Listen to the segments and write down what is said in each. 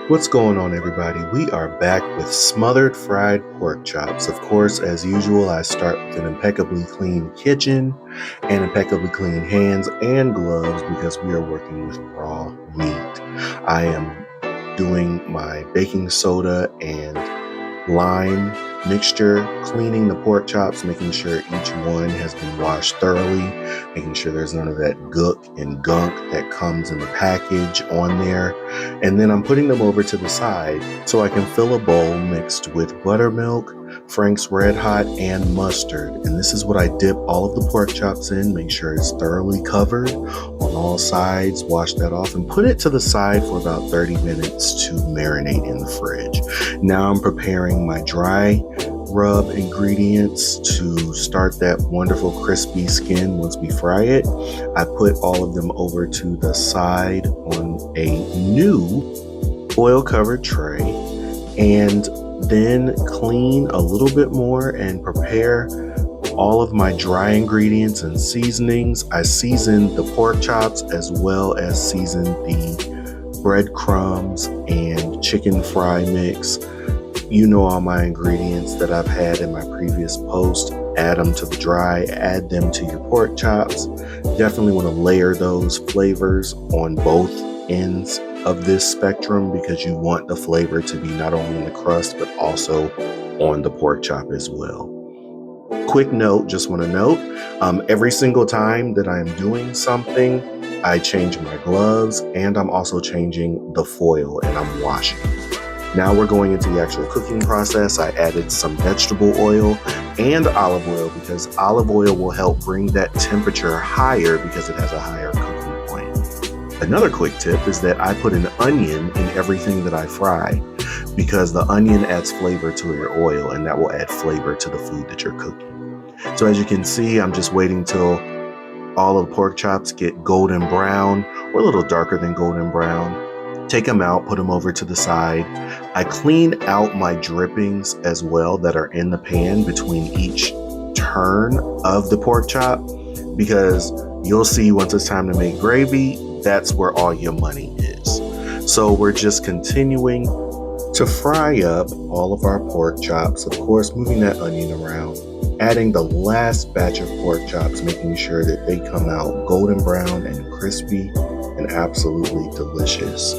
What's going on, everybody? We are back with smothered fried pork chops. Of course, as usual, I start with an impeccably clean kitchen and impeccably clean hands and gloves because we are working with raw meat. I am doing my baking soda and lime mixture, cleaning the pork chops, making sure each one has been washed thoroughly, making sure there's none of that gook and gunk that comes in the package on there. And then I'm putting them over to the side so I can fill a bowl mixed with buttermilk, Frank's Red Hot, and mustard. And this is what I dip all of the pork chops in, make sure it's thoroughly covered on all sides, wash that off, and put it to the side for about 30 minutes to marinate in the fridge. Now I'm preparing my dry rub ingredients to start that wonderful crispy skin once we fry it. I put all of them over to the side on a new oil covered tray and then clean a little bit more and prepare all of my dry ingredients and seasonings. I seasoned the pork chops as well as seasoned the breadcrumbs and chicken fry mix. You know all my ingredients that I've had in my previous post. Add them to the dry, add them to your pork chops. Definitely want to layer those flavors on both ends of this spectrum because you want the flavor to be not only in the crust but also on the pork chop as well. Quick note, just want to note, every single time that I'm doing something, I change my gloves and I'm also changing the foil and I'm washing. Now we're going into the actual cooking process. I added some vegetable oil and olive oil because olive oil will help bring that temperature higher because it has a higher cooking point. Another quick tip is that I put an onion in everything that I fry because the onion adds flavor to your oil and that will add flavor to the food that you're cooking. So as you can see, I'm just waiting till all of the pork chops get golden brown or a little darker than golden brown. Take them out, put them over to the side. I clean out my drippings as well that are in the pan between each turn of the pork chop because you'll see once it's time to make gravy, that's where all your money is. So we're just continuing to fry up all of our pork chops, of course, moving that onion around, adding the last batch of pork chops, making sure that they come out golden brown and crispy and absolutely delicious.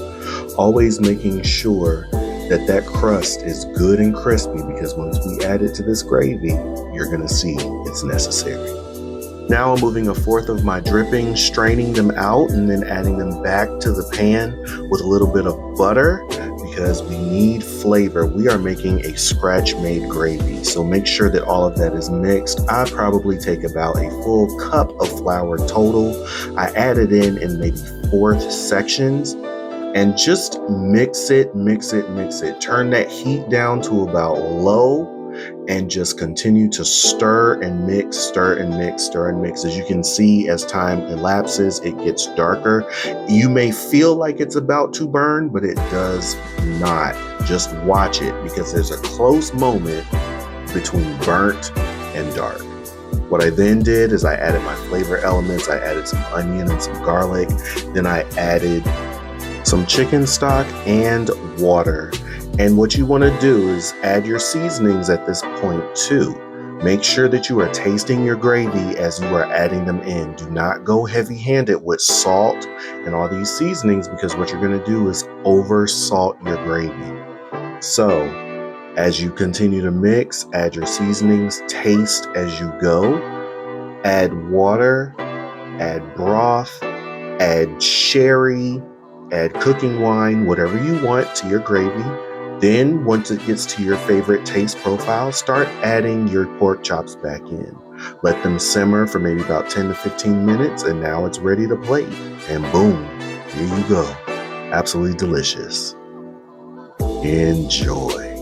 Always making sure that that crust is good and crispy because once we add it to this gravy, you're going to see it's necessary. Now I'm moving a fourth of my dripping, straining them out and then adding them back to the pan with a little bit of butter because we need flavor. We are making a scratch-made gravy, so make sure that all of that is mixed. I probably take about a full cup of flour total. I add it in maybe fourth sections and just mix it, mix it, mix it. Turn that heat down to about low and just continue to stir and mix, stir and mix, stir and mix. As you can see, as time elapses, it gets darker. You may feel like it's about to burn, but it does not. Just watch it because there's a close moment between burnt and dark. What I then did is I added my flavor elements. I added some onion and some garlic. Then I added some chicken stock and water. And what you want to do is add your seasonings at this point too. Make sure that you are tasting your gravy as you are adding them in. Do not go heavy-handed with salt and all these seasonings because what you're going to do is over salt your gravy. So as you continue to mix, add your seasonings, taste as you go, add water, add broth, add sherry, add cooking wine, whatever you want to your gravy. Then once it gets to your favorite taste profile, start adding your pork chops back in. Let them simmer for maybe about 10 to 15 minutes and now it's ready to plate. And boom, here you go. Absolutely delicious. Enjoy.